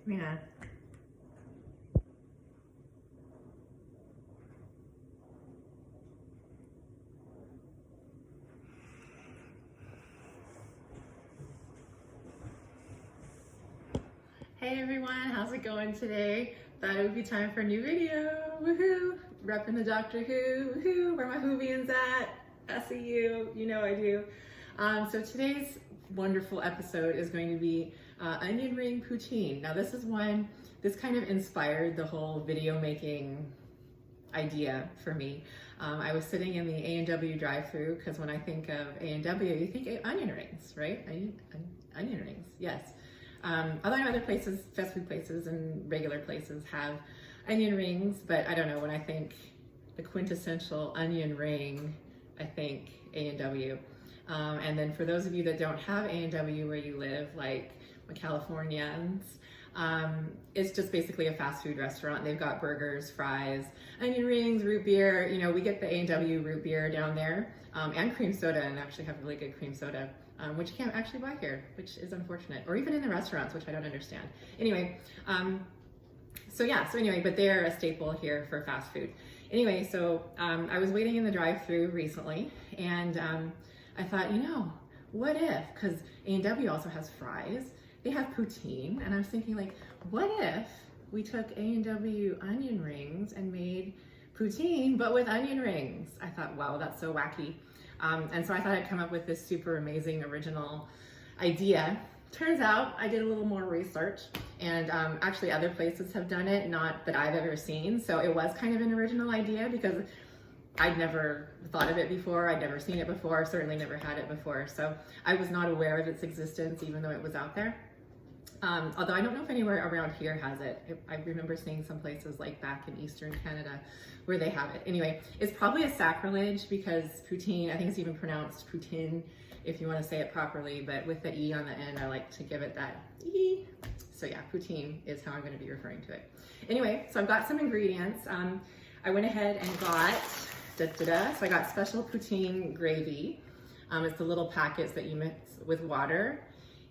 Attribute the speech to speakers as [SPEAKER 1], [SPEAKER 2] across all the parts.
[SPEAKER 1] Yeah. Hey everyone, how's it going today? Thought it would be time for a new video. Woohoo! Repping the Doctor Who. Woohoo! Where my Whovians at? I see you. You know I do. So today's wonderful episode is going to be onion ring poutine. Now this kind of inspired the whole video making idea for me. I was sitting in the A&W drive-thru because when I think of A&W, you think onion rings, right? Onion rings, yes. Although I know other places, fast food places and regular places have onion rings, but I don't know, when I think the quintessential onion ring, I think A&W. And then for those of you that don't have A&W where you live, like Californians, it's just basically a fast food restaurant. They've got burgers, fries, onion rings, root beer. You know, we get the A&W root beer down there, and cream soda, and actually have really good cream soda, which you can't actually buy here, which is unfortunate, or even in the restaurants, which I don't understand. Anyway, but they're a staple here for fast food. Anyway, so I was waiting in the drive-thru recently, and I thought, you know, what if, because A&W also has fries, they have poutine, and I was thinking, like, what if we took A&W onion rings and made poutine, but with onion rings? I thought, wow, that's so wacky. And so I thought I'd come up with this super amazing original idea. Turns out I did a little more research, and actually other places have done it, not that I've ever seen. So it was kind of an original idea because I'd never thought of it before. I'd never seen it before, certainly never had it before. So I was not aware of its existence, even though it was out there. Although I don't know if anywhere around here has it. I remember seeing some places like back in Eastern Canada where they have it. Anyway, it's probably a sacrilege because poutine, I think it's even pronounced Poutine if you want to say it properly, but with the E on the end, I like to give it that E. So yeah, poutine is how I'm going to be referring to it. Anyway, so I've got some ingredients. I went ahead and got, so I got special poutine gravy. It's the little packets that you mix with water.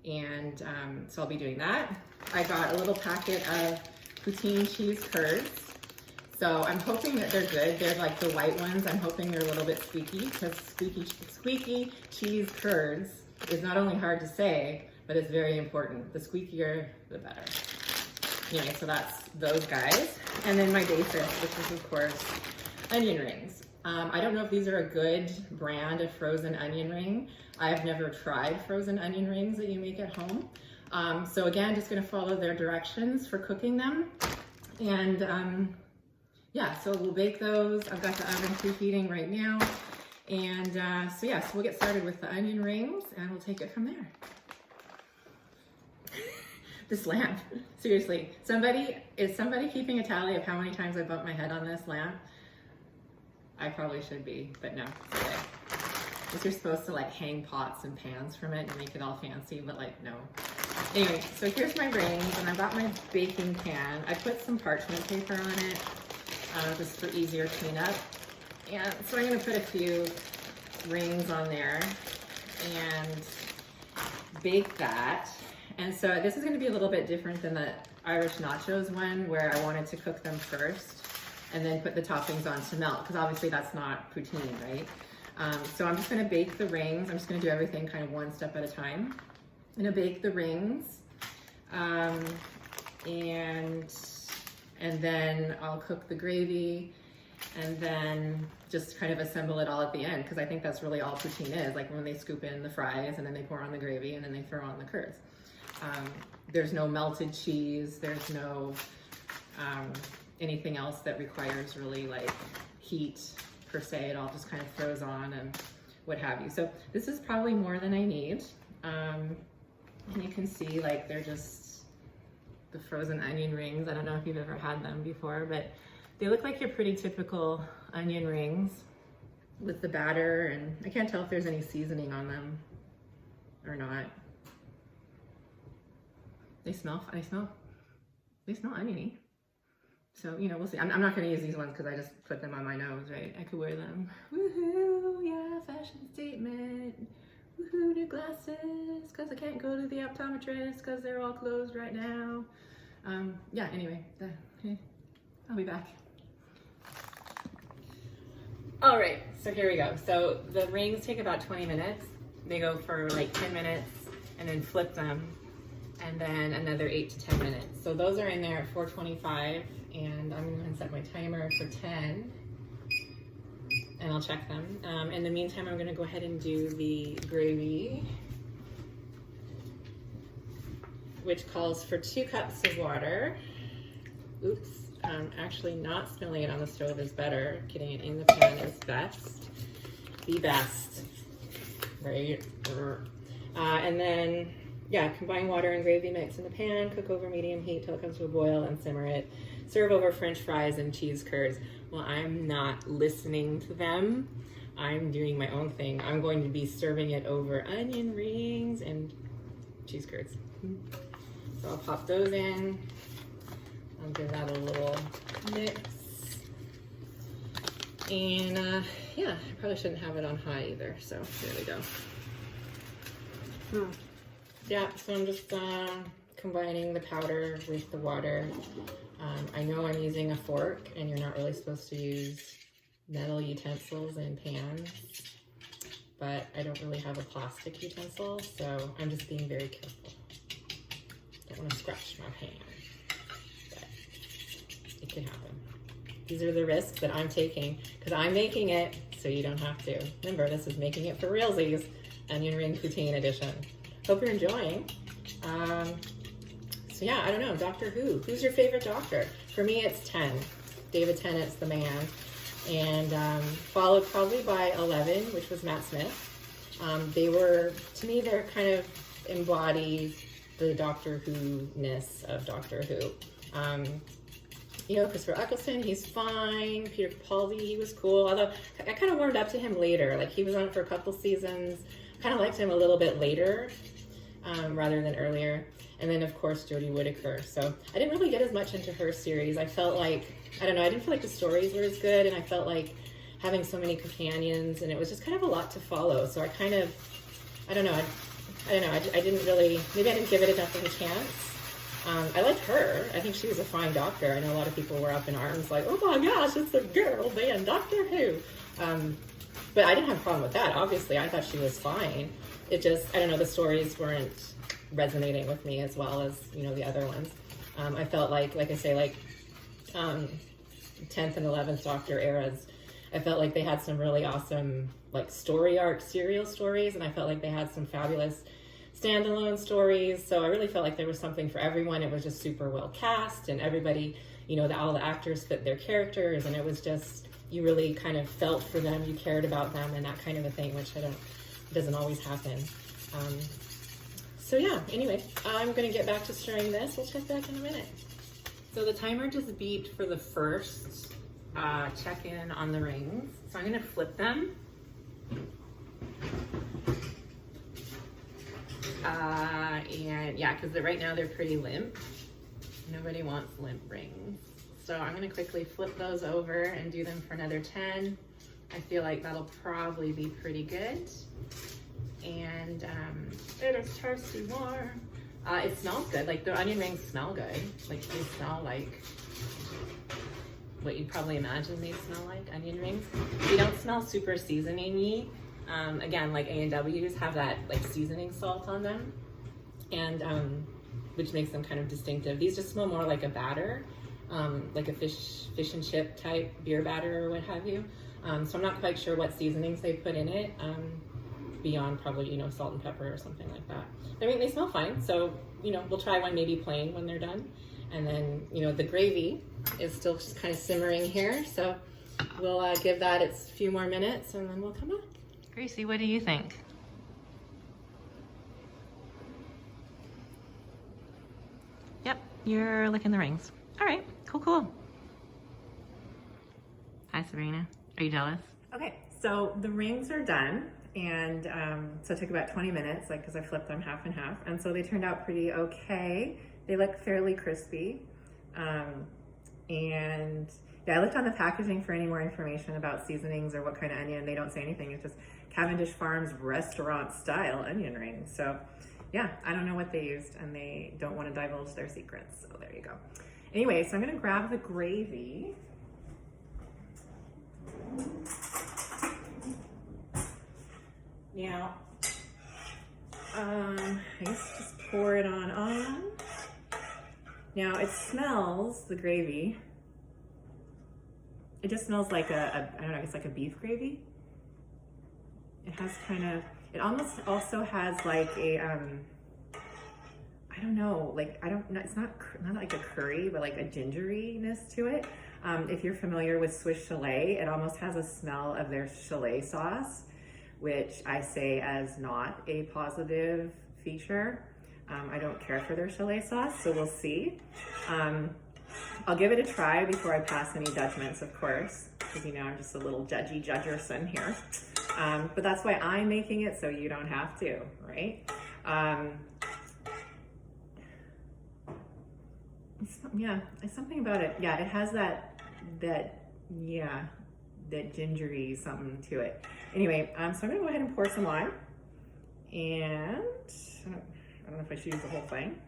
[SPEAKER 1] And so I'll be doing that. I got a little packet of poutine cheese curds. So I'm hoping that they're good. They're like the white ones. I'm hoping they're a little bit squeaky because squeaky cheese curds is not only hard to say, but it's very important. The squeakier, the better. Anyway, so that's those guys. And then my basis, which is of course onion rings. I don't know if these are a good brand of frozen onion ring. I've never tried frozen onion rings that you make at home. So again, just gonna follow their directions for cooking them. And yeah, so we'll bake those. I've got the oven preheating right now. And so we'll get started with the onion rings and we'll take it from there. This lamp, seriously, is somebody keeping a tally of how many times I bumped my head on this lamp? I probably should be, but no, it's okay. You're supposed to like hang pots and pans from it and make it all fancy, but like, no. Anyway, so here's my rings, and I've got my baking pan. I put some parchment paper on it, just for easier cleanup. And so I'm gonna put a few rings on there and bake that. And so this is gonna be a little bit different than the Irish nachos one, where I wanted to cook them first and then put the toppings on to melt, because obviously that's not poutine, right? So I'm just gonna bake the rings. I'm just gonna do everything kind of one step at a time. I'm gonna bake the rings, and then I'll cook the gravy, and then just kind of assemble it all at the end, because I think that's really all poutine is, like when they scoop in the fries and then they pour on the gravy and then they throw on the curds. There's no melted cheese, there's no anything else that requires really like heat per se. It all just kind of throws on and what have you. So this is probably more than I need. And you can see like they're just the frozen onion rings. I don't know if you've ever had them before, but they look like your pretty typical onion rings with the batter, and I can't tell if there's any seasoning on them or not. They smell oniony. So, you know, we'll see. I'm not going to use these ones because I just put them on my nose, right? I could wear them. Woohoo, yeah, fashion statement. Woohoo, new glasses, because I can't go to the optometrist because they're all closed right now. Yeah, anyway, I'll be back. All right, so here we go. So the rings take about 20 minutes. They go for like 10 minutes and then flip them, and then another 8 to 10 minutes. So those are in there at 425, and I'm gonna set my timer for 10, and I'll check them. In the meantime, I'm gonna go ahead and do the gravy, which calls for 2 cups of water. Oops, actually not spilling it on the stove is better. Getting it in the pan is best. The best, right? And then, yeah, combine water and gravy mix in the pan, cook over medium heat till it comes to a boil and simmer it. Serve over French fries and cheese curds. Well, I'm not listening to them. I'm doing my own thing. I'm going to be serving it over onion rings and cheese curds. So I'll pop those in. I'll give that a little mix. And yeah, I probably shouldn't have it on high either. So there we go. Yeah, so I'm just combining the powder with the water. I know I'm using a fork, and you're not really supposed to use metal utensils in pans, but I don't really have a plastic utensil, so I'm just being very careful. Don't want to scratch my pan, but it can happen. These are the risks that I'm taking because I'm making it so you don't have to. Remember, this is making it for Realsies, onion ring poutine edition. Hope you're enjoying. So yeah, I don't know, Doctor Who. Who's your favorite Doctor? For me, it's 10. David Tennant's the man. And followed probably by 11, which was Matt Smith. They were, to me, they're kind of embody the Doctor Who-ness of Doctor Who. You know, Christopher Eccleston, he's fine. Peter Capaldi, he was cool. Although I kind of warmed up to him later. Like, he was on it for a couple seasons. Kind of liked him a little bit later rather than earlier. And then, of course, Jodie Whittaker. So I didn't really get as much into her series. I felt like, I don't know, I didn't feel like the stories were as good, and I felt like having so many companions, and it was just kind of a lot to follow. So I kind of, I don't know, I didn't really, maybe I didn't give it enough of a chance. I liked her. I think she was a fine doctor. I know a lot of people were up in arms like, oh my gosh, it's a girl being Doctor Who. But I didn't have a problem with that. Obviously, I thought she was fine. It just, I don't know, the stories weren't resonating with me as well as, you know, the other ones. I felt like I say, like 10th and 11th Doctor eras, I felt like they had some really awesome, like, story arc serial stories, and I felt like they had some fabulous standalone stories. So I really felt like there was something for everyone. It was just super well cast, and everybody, you know, all the actors fit their characters, and it was just, you really kind of felt for them, you cared about them, and that kind of a thing, which doesn't always happen. So yeah, anyway, I'm gonna get back to stirring this. We'll check back in a minute. So the timer just beeped for the first check in on the rings. So I'm gonna flip them. And yeah, because right now they're pretty limp. Nobody wants limp rings. So I'm gonna quickly flip those over and do them for another 10. I feel like that'll probably be pretty good. And it is toasty warm. It smells good. Like, the onion rings smell good. Like, they smell like what you'd probably imagine they smell like, onion rings. They don't smell super seasoning-y. Again, like A&W's have that like seasoning salt on them, and which makes them kind of distinctive. These just smell more like a batter, like a fish and chip type beer batter or what have you. So I'm not quite sure what seasonings they put in it. Beyond probably, you know, salt and pepper or something like that. I mean, they smell fine, so, you know, we'll try one maybe plain when they're done. And then, you know, the gravy is still just kind of simmering here, so we'll give that its few more minutes and then we'll come back. Gracie, what do you think? Yep, you're licking the rings. All right, cool. Hi, Sabrina. Are you jealous? Okay, so the rings are done. And so it took about 20 minutes, like, because I flipped them half and half. And so they turned out pretty okay. They look fairly crispy. And yeah, I looked on the packaging for any more information about seasonings or what kind of onion. They don't say anything. It's just Cavendish Farms restaurant style onion rings. So yeah, I don't know what they used, and they don't want to divulge their secrets. So there you go. Anyway, so I'm gonna grab the gravy. Now, I guess just pour it on. Now it smells, the gravy, it just smells like I don't know, it's like a beef gravy. It has kind of, it almost also has like a, I don't know, like, it's not like a curry, but like a gingeriness to it. If you're familiar with Swiss chalet, it almost has a smell of their chalet sauce, which I say as not a positive feature. I don't care for their chalet sauce, so we'll see. I'll give it a try before I pass any judgments, of course, because you know I'm just a little judgerson here. But that's why I'm making it, so you don't have to, right? Yeah, it's something about it. Yeah, it has that gingery something to it. Anyway, so I'm gonna go ahead and pour some on, and I don't know if I should use the whole thing.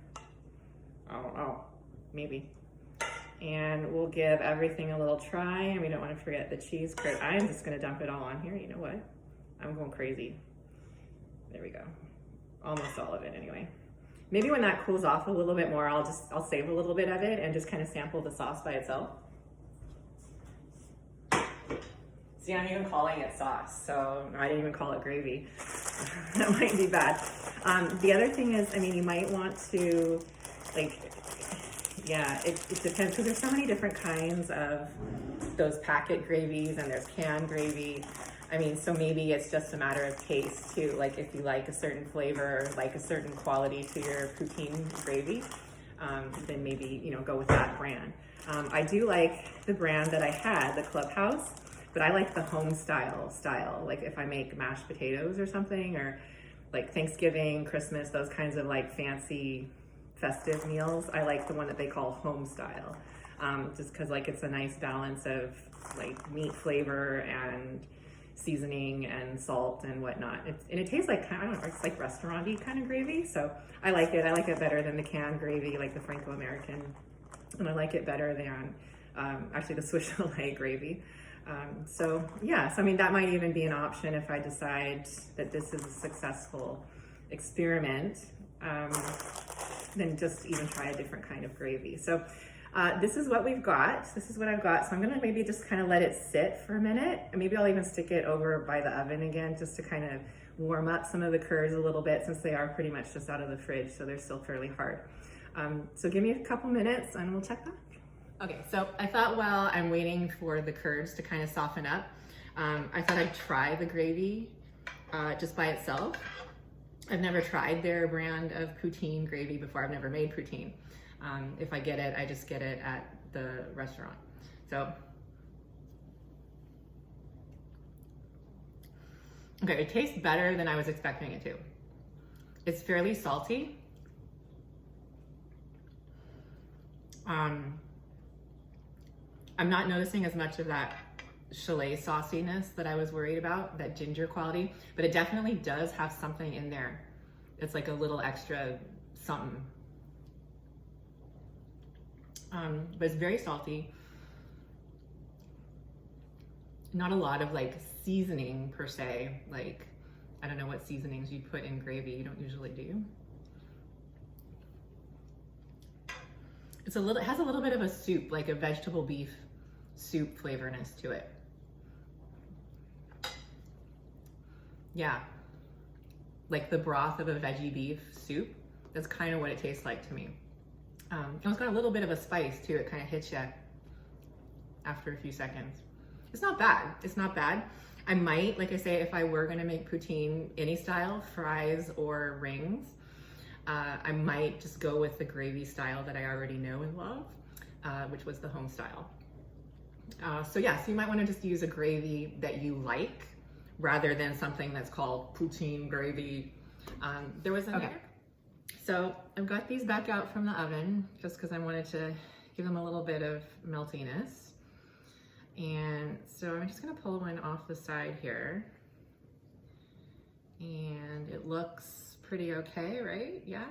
[SPEAKER 1] Oh, maybe. And we'll give everything a little try, and we don't want to forget the cheese curd. I'm just gonna dump it all on here. You know what? I'm going crazy. There we go. Almost all of it anyway. Maybe when that cools off a little bit more, I'll save a little bit of it and just kind of sample the sauce by itself. See, I'm even calling it sauce, so I didn't even call it gravy. That might be bad. The other thing is, I mean, you might want to, like, yeah, it depends, because there's so many different kinds of those packet gravies, and there's canned gravy. I mean, so maybe it's just a matter of taste too. Like if you like a certain flavor, or like a certain quality to your poutine gravy, then maybe, you know, go with that brand. I do like the brand that I had, the Clubhouse, but I like the home style. Like if I make mashed potatoes or something, or like Thanksgiving, Christmas, those kinds of like fancy festive meals, I like the one that they call home style. Just because like it's a nice balance of like meat flavor and seasoning and salt and whatnot. And it tastes like, I don't know, it's like restaurant-y kind of gravy. So I like it. I like it better than the canned gravy, like the Franco-American. And I like it better than actually the Swiss chalet gravy. So yeah, so I mean, that might even be an option if I decide that this is a successful experiment, then just even try a different kind of gravy. So this is what we've got. This is what I've got. So I'm gonna maybe just kind of let it sit for a minute. And maybe I'll even stick it over by the oven again, just to kind of warm up some of the curds a little bit, since they are pretty much just out of the fridge, so they're still fairly hard. So give me a couple minutes and we'll check back. Okay, so I thought while I'm waiting for the curds to kind of soften up, I thought I'd try the gravy just by itself. I've never tried their brand of poutine gravy before. I've never made poutine. If I get it, I just get it at the restaurant. So, okay, it tastes better than I was expecting it to. It's fairly salty. I'm not noticing as much of that chalet sauciness that I was worried about, that ginger quality, but it definitely does have something in there. It's like a little extra something. But it's very salty. Not a lot of like seasoning per se. Like, I don't know what seasonings you put in gravy. You don't usually do. It has a little bit of a soup, like a vegetable beef soup flavorness to it. Yeah, like the broth of a veggie beef soup. That's kind of what it tastes like to me. It's got a little bit of a spice too. It kind of hits you after a few seconds. It's not bad. It's not bad. I might, like I say, if I were gonna make poutine any style, fries or rings, I might just go with the gravy style that I already know and love, which was the home style. So yeah, so you might want to just use a gravy that you like rather than something that's called poutine gravy. There was another. Okay. So I've got these back out from the oven just because I wanted to give them a little bit of meltiness. And so I'm just gonna pull one off the side here. And it looks pretty okay, right? Yeah,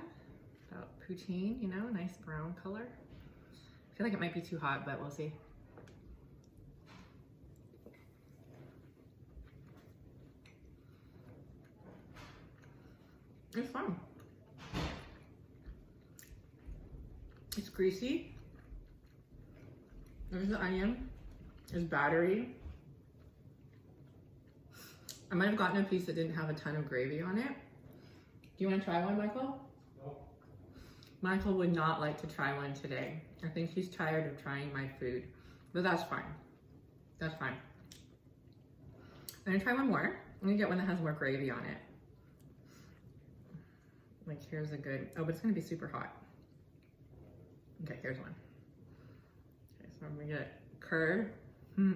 [SPEAKER 1] about poutine, you know, nice brown color. I feel like it might be too hot, but we'll see. It's fun. It's greasy. There's the onion. There's battery. I might have gotten a piece that didn't have a ton of gravy on it. Do you want to try one, Michael?
[SPEAKER 2] No.
[SPEAKER 1] Michael would not like to try one today. I think he's tired of trying my food, but that's fine. That's fine. I'm gonna try one more. I'm gonna get one that has more gravy on it. Like here's a good, oh, but it's gonna be super hot. Okay, here's one. Okay, so I'm gonna get curd. The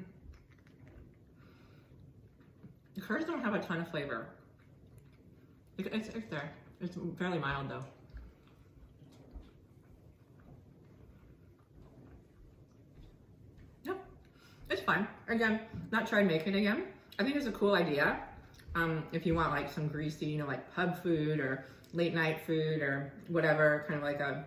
[SPEAKER 1] curds don't have a ton of flavor. It's there. It's fairly mild though. Yep, it's fine. Again, not try and make it again. I think it's a cool idea. If you want like some greasy, you know, like pub food or late night food or whatever, kind of like a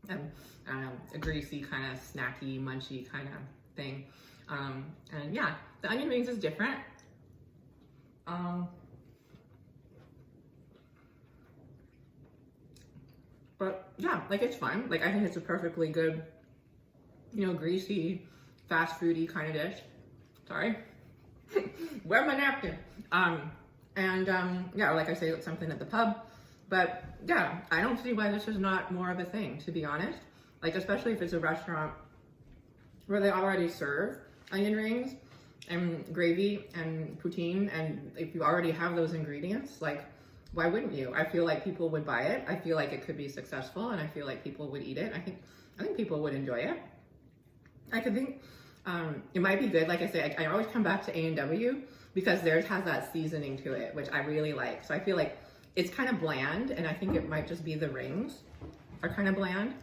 [SPEAKER 1] I don't know, a greasy kind of snacky, munchy kind of thing. And yeah, the onion rings is different. But yeah, like it's fine. Like I think it's a perfectly good, you know, greasy, fast foody kind of dish. Sorry. Where's my napkin? Yeah, like I say, it's something at the pub. But yeah, I don't see why this is not more of a thing, to be honest. Like, especially if it's a restaurant where they already serve onion rings and gravy and poutine, and if you already have those ingredients, like, why wouldn't you? I feel like people would buy it. I feel like it could be successful, and I feel like people would eat it. I think people would enjoy it. I could think it might be good. Like I say, I always come back to A&W because theirs has that seasoning to it, which I really like. So I feel like it's kind of bland, and I think it might just be the rings are kind of bland.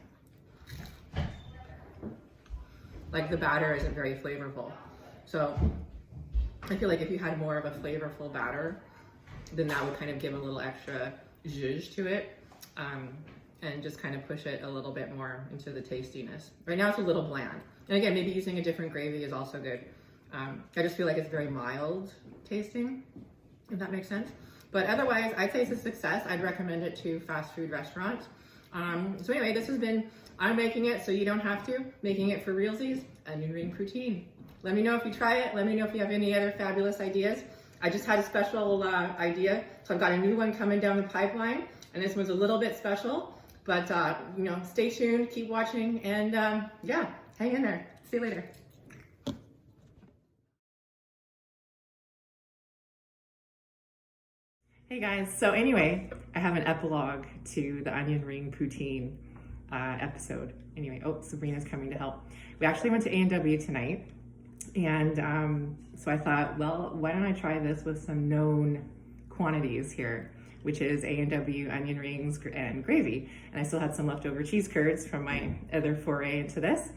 [SPEAKER 1] Like the batter isn't very flavorful. So I feel like if you had more of a flavorful batter, then that would kind of give a little extra zhuzh to it, and just kind of push it a little bit more into the tastiness. Right now it's a little bland. And again, maybe using a different gravy is also good. I just feel like it's very mild tasting, if that makes sense. But otherwise, I'd say it's a success. I'd recommend it to fast food restaurants. So anyway, this has been, I'm making it so you don't have to, making it for Realsies, onion ring poutine. Let me know if you try it. Let me know if you have any other fabulous ideas. I just had a special idea. So I've got a new one coming down the pipeline, and this one's a little bit special, but you know, stay tuned, keep watching, and yeah, hang in there. See you later. Hey guys, so anyway, I have an epilogue to the onion ring poutine episode. Anyway, oh, Sabrina's coming to help. We actually went to A&W tonight, and so I thought, well, why don't I try this with some known quantities here, which is A&W onion rings and gravy. And I still had some leftover cheese curds from my other foray into this.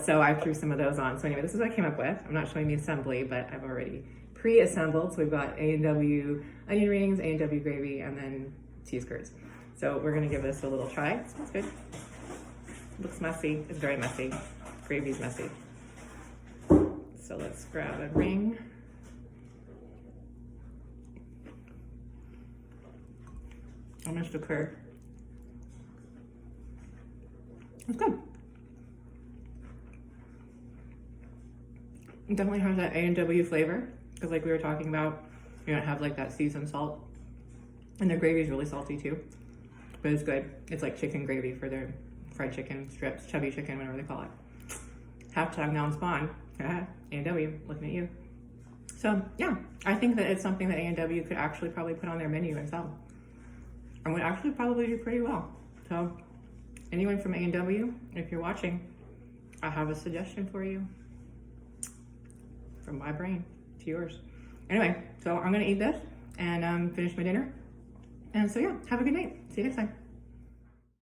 [SPEAKER 1] So I threw some of those on. So anyway, this is what I came up with. I'm not showing the assembly, but I've already pre-assembled. So we've got A&W onion rings, A&W gravy, and then cheese curds. So we're gonna give this a little try. It smells good. Looks messy. It's very messy. Gravy's messy. So let's grab a ring. Almost a curd. It's good. It definitely has that A&W flavor, because like we were talking about, you don't have like that seasoned salt. And their gravy is really salty too, but it's good. It's like chicken gravy for their fried chicken strips, chubby chicken, whatever they call it. Hashtag non-spawn. A&W, looking at you. So yeah, I think that it's something that A&W could actually probably put on their menu and sell. And would actually probably do pretty well. So anyone from A&W, if you're watching, I have a suggestion for you. From my brain to yours. Anyway, so I'm gonna eat this and finish my dinner. And so yeah, have a good night. See you next time.